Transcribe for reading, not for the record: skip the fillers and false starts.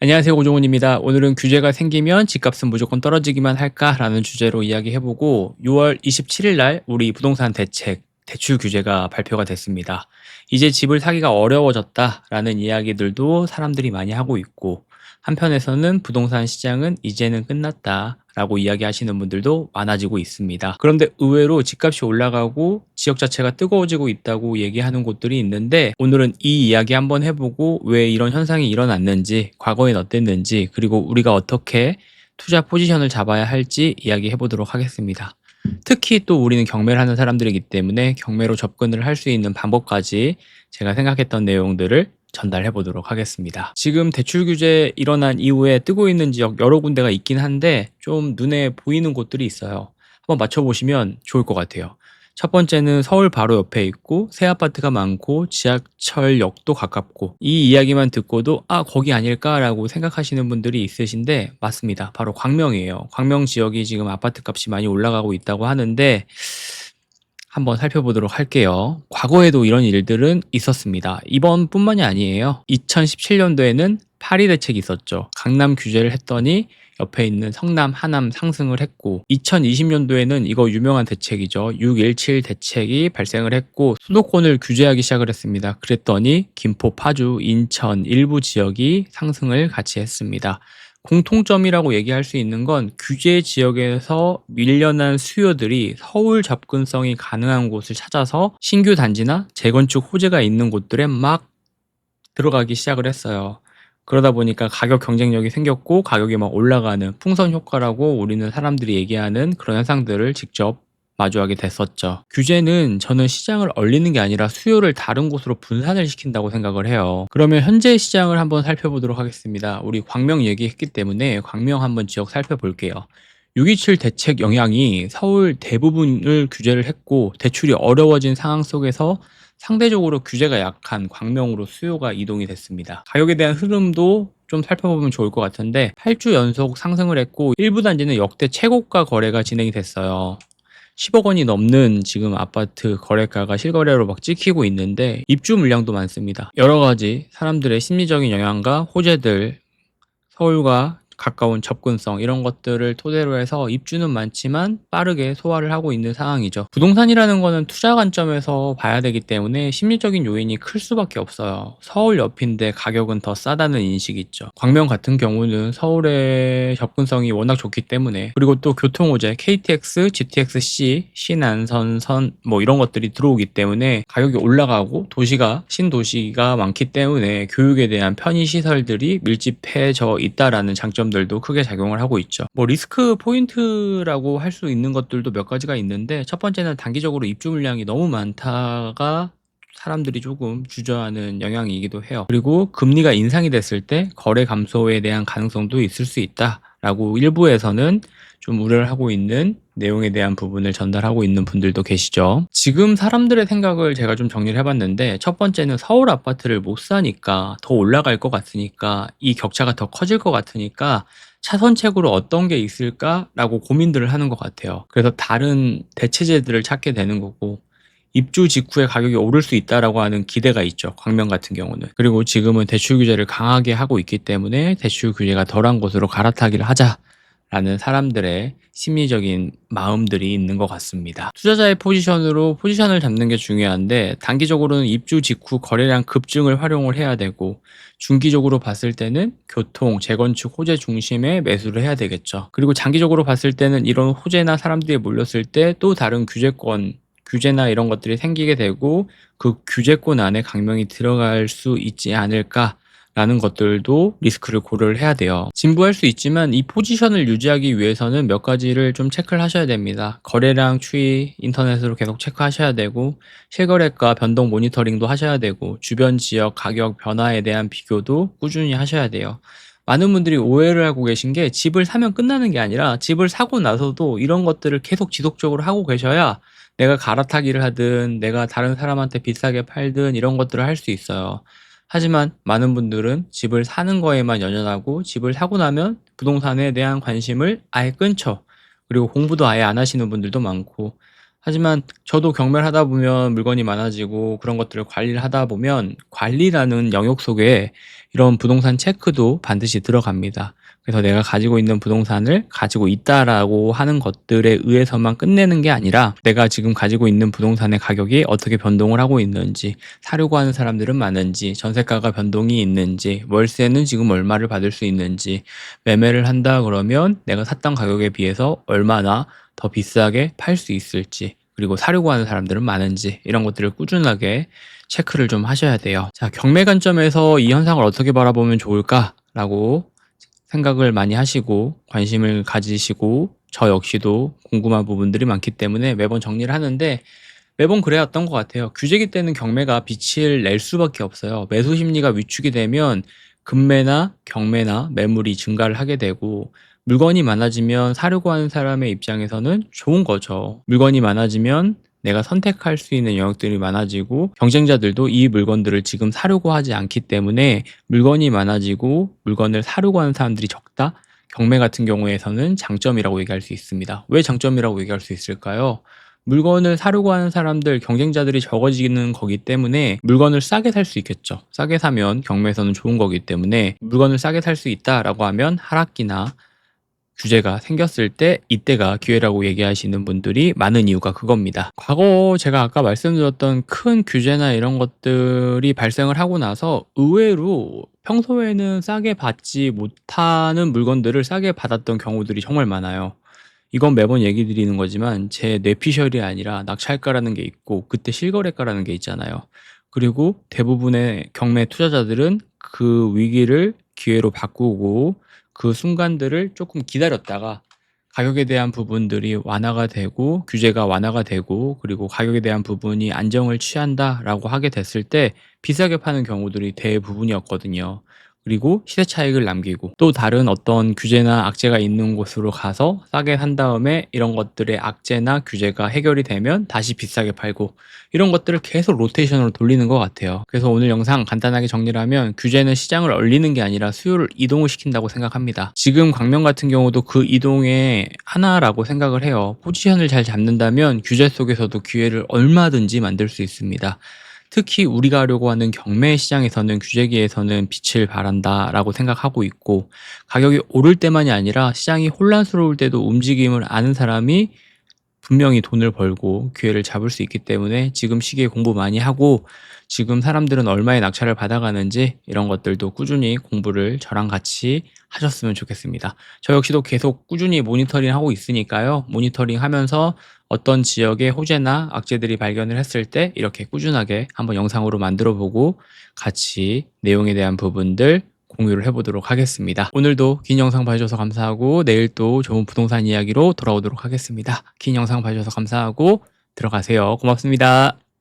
안녕하세요. 고종훈입니다. 오늘은 규제가 생기면 집값은 무조건 떨어지기만 할까라는 주제로 이야기해보고 6월 27일 날 우리 부동산 대책, 대출 규제가 발표가 됐습니다. 이제 집을 사기가 어려워졌다라는 이야기들도 사람들이 많이 하고 있고 한편에서는 부동산 시장은 이제는 끝났다라고 이야기하시는 분들도 많아지고 있습니다. 그런데 의외로 집값이 올라가고 지역 자체가 뜨거워지고 있다고 얘기하는 곳들이 있는데 오늘은 이 이야기 한번 해보고 왜 이런 현상이 일어났는지, 과거엔 어땠는지, 그리고 우리가 어떻게 투자 포지션을 잡아야 할지 이야기해 보도록 하겠습니다. 특히 또 우리는 경매를 하는 사람들이기 때문에 경매로 접근을 할 수 있는 방법까지 제가 생각했던 내용들을 전달해 보도록 하겠습니다. 지금 대출 규제 일어난 이후에 뜨고 있는 지역 여러 군데가 있긴 한데 좀 눈에 보이는 곳들이 있어요. 한번 맞춰보시면 좋을 것 같아요. 첫 번째는 서울 바로 옆에 있고 새 아파트가 많고 지하철역도 가깝고 이 이야기만 듣고도 거기 아닐까라고 생각하시는 분들이 있으신데 맞습니다. 바로 광명이에요. 광명 지역이 지금 아파트 값이 많이 올라가고 있다고 하는데 한번 살펴보도록 할게요. 과거에도 이런 일들은 있었습니다. 이번뿐만이 아니에요. 2017년도에는 파리 대책이 있었죠. 강남 규제를 했더니 옆에 있는 성남, 하남 상승을 했고 2020년도에는 이거 유명한 대책이죠. 6.17 대책이 발생을 했고 수도권을 규제하기 시작을 했습니다. 그랬더니 김포, 파주, 인천 일부 지역이 상승을 같이 했습니다. 공통점이라고 얘기할 수 있는 건 규제 지역에서 밀려난 수요들이 서울 접근성이 가능한 곳을 찾아서 신규 단지나 재건축 호재가 있는 곳들에 막 들어가기 시작을 했어요. 그러다 보니까 가격 경쟁력이 생겼고 가격이 막 올라가는 풍선 효과라고 우리는 사람들이 얘기하는 그런 현상들을 직접 마주하게 됐었죠. 규제는 저는 시장을 얼리는 게 아니라 수요를 다른 곳으로 분산을 시킨다고 생각을 해요. 그러면 현재 시장을 한번 살펴보도록 하겠습니다. 우리 광명 얘기했기 때문에 광명 한번 지역 살펴볼게요. 6.27 대책 영향이 서울 대부분을 규제를 했고 대출이 어려워진 상황 속에서 상대적으로 규제가 약한 광명으로 수요가 이동이 됐습니다. 가격에 대한 흐름도 좀 살펴보면 좋을 것 같은데 8주 연속 상승을 했고 일부 단지는 역대 최고가 거래가 진행이 됐어요. 10억 원이 넘는 지금 아파트 거래가가 실거래로 막 찍히고 있는데 입주 물량도 많습니다. 여러 가지 사람들의 심리적인 영향과 호재들, 서울과 가까운 접근성 이런 것들을 토대로 해서 입주는 많지만 빠르게 소화를 하고 있는 상황이죠. 부동산이라는 거는 투자 관점에서 봐야 되기 때문에 심리적인 요인이 클 수밖에 없어요. 서울 옆인데 가격은 더 싸다는 인식이 있죠. 광명 같은 경우는 서울의 접근성이 워낙 좋기 때문에 그리고 또 교통호재 KTX, GTX-C, 신안선선 뭐 이런 것들이 들어오기 때문에 가격이 올라가고 도시가 신도시가 많기 때문에 교육에 대한 편의시설들이 밀집해져 있다라는 장점들도 크게 작용을 하고 있죠. 뭐 리스크 포인트라고 할 수 있는 것들도 몇 가지가 있는데 첫 번째는 단기적으로 입주 물량이 너무 많다가 사람들이 조금 주저하는 영향이기도 해요. 그리고 금리가 인상이 됐을 때 거래 감소에 대한 가능성도 있을 수 있다라고 일부에서는 좀 우려를 하고 있는 내용에 대한 부분을 전달하고 있는 분들도 계시죠. 지금 사람들의 생각을 제가 좀 정리를 해봤는데 첫 번째는 서울 아파트를 못 사니까 더 올라갈 것 같으니까 이 격차가 더 커질 것 같으니까 차선책으로 어떤 게 있을까라고 고민들을 하는 것 같아요. 그래서 다른 대체제들을 찾게 되는 거고 입주 직후에 가격이 오를 수 있다라고 하는 기대가 있죠. 광명 같은 경우는. 그리고 지금은 대출 규제를 강하게 하고 있기 때문에 대출 규제가 덜한 곳으로 갈아타기를 하자라는 사람들의 심리적인 마음들이 있는 것 같습니다. 투자자의 포지션으로 포지션을 잡는 게 중요한데 단기적으로는 입주 직후 거래량 급증을 활용을 해야 되고 중기적으로 봤을 때는 교통, 재건축, 호재 중심의 매수를 해야 되겠죠. 그리고 장기적으로 봤을 때는 이런 호재나 사람들이 몰렸을 때 또 다른 규제나 이런 것들이 생기게 되고 그 규제권 안에 강명이 들어갈 수 있지 않을까라는 것들도 리스크를 고려를 해야 돼요. 진부할 수 있지만 이 포지션을 유지하기 위해서는 몇 가지를 좀 체크를 하셔야 됩니다. 거래량 추이 인터넷으로 계속 체크하셔야 되고 실거래가 변동 모니터링도 하셔야 되고 주변 지역 가격 변화에 대한 비교도 꾸준히 하셔야 돼요. 많은 분들이 오해를 하고 계신 게 집을 사면 끝나는 게 아니라 집을 사고 나서도 이런 것들을 계속 지속적으로 하고 계셔야 내가 갈아타기를 하든 내가 다른 사람한테 비싸게 팔든 이런 것들을 할 수 있어요. 하지만 많은 분들은 집을 사는 거에만 연연하고 집을 사고 나면 부동산에 대한 관심을 아예 끊죠. 그리고 공부도 아예 안 하시는 분들도 많고. 하지만 저도 경매를 하다 보면 물건이 많아지고 그런 것들을 관리를 하다 보면 관리라는 영역 속에 이런 부동산 체크도 반드시 들어갑니다. 그래서 내가 가지고 있는 부동산을 가지고 있다라고 하는 것들에 의해서만 끝내는 게 아니라 내가 지금 가지고 있는 부동산의 가격이 어떻게 변동을 하고 있는지, 사려고 하는 사람들은 많은지, 전세가가 변동이 있는지, 월세는 지금 얼마를 받을 수 있는지, 매매를 한다 그러면 내가 샀던 가격에 비해서 얼마나 더 비싸게 팔 수 있을지, 그리고 사려고 하는 사람들은 많은지, 이런 것들을 꾸준하게 체크를 좀 하셔야 돼요. 자, 경매 관점에서 이 현상을 어떻게 바라보면 좋을까라고 생각을 많이 하시고 관심을 가지시고 저 역시도 궁금한 부분들이 많기 때문에 매번 정리를 하는데, 매번 그래왔던 것 같아요. 규제기 때는 경매가 빛을 낼 수밖에 없어요. 매수 심리가 위축이 되면 급매나 경매나 매물이 증가를 하게 되고, 물건이 많아지면 사려고 하는 사람의 입장에서는 좋은 거죠. 물건이 많아지면 내가 선택할 수 있는 영역들이 많아지고, 경쟁자들도 이 물건들을 지금 사려고 하지 않기 때문에 물건이 많아지고 물건을 사려고 하는 사람들이 적다? 경매 같은 경우에서는 장점이라고 얘기할 수 있습니다. 왜 장점이라고 얘기할 수 있을까요? 물건을 사려고 하는 사람들, 경쟁자들이 적어지는 거기 때문에 물건을 싸게 살 수 있겠죠. 싸게 사면 경매에서는 좋은 거기 때문에 물건을 싸게 살 수 있다라고 하면 하락기나 규제가 생겼을 때 이때가 기회라고 얘기하시는 분들이 많은 이유가 그겁니다. 과거 제가 아까 말씀드렸던 큰 규제나 이런 것들이 발생을 하고 나서 의외로 평소에는 싸게 받지 못하는 물건들을 싸게 받았던 경우들이 정말 많아요. 이건 매번 얘기 드리는 거지만 제 뇌피셜이 아니라 낙찰가라는 게 있고 그때 실거래가라는 게 있잖아요. 그리고 대부분의 경매 투자자들은 그 위기를 기회로 바꾸고 그 순간들을 조금 기다렸다가 가격에 대한 부분들이 완화가 되고 규제가 완화가 되고 그리고 가격에 대한 부분이 안정을 취한다라고 하게 됐을 때 비싸게 파는 경우들이 대부분이었거든요. 그리고 시세 차익을 남기고 또 다른 어떤 규제나 악재가 있는 곳으로 가서 싸게 산 다음에 이런 것들의 악재나 규제가 해결이 되면 다시 비싸게 팔고, 이런 것들을 계속 로테이션으로 돌리는 것 같아요. 그래서 오늘 영상 간단하게 정리를 하면 규제는 시장을 얼리는 게 아니라 수요를 이동을 시킨다고 생각합니다. 지금 광명 같은 경우도 그 이동의 하나라고 생각을 해요. 포지션을 잘 잡는다면 규제 속에서도 기회를 얼마든지 만들 수 있습니다. 특히 우리가 하려고 하는 경매 시장에서는 규제기에서는 빛을 발한다라고 생각하고 있고, 가격이 오를 때만이 아니라 시장이 혼란스러울 때도 움직임을 아는 사람이 분명히 돈을 벌고 기회를 잡을 수 있기 때문에 지금 시기에 공부 많이 하고, 지금 사람들은 얼마의 낙찰을 받아가는지 이런 것들도 꾸준히 공부를 저랑 같이 하셨으면 좋겠습니다. 저 역시도 계속 꾸준히 모니터링 하고 있으니까요. 모니터링 하면서 어떤 지역의 호재나 악재들이 발견을 했을 때 이렇게 꾸준하게 한번 영상으로 만들어 보고 같이 내용에 대한 부분들 공유를 해보도록 하겠습니다. 오늘도 긴 영상 봐주셔서 감사하고 내일 또 좋은 부동산 이야기로 돌아오도록 하겠습니다. 긴 영상 봐주셔서 감사하고 들어가세요. 고맙습니다.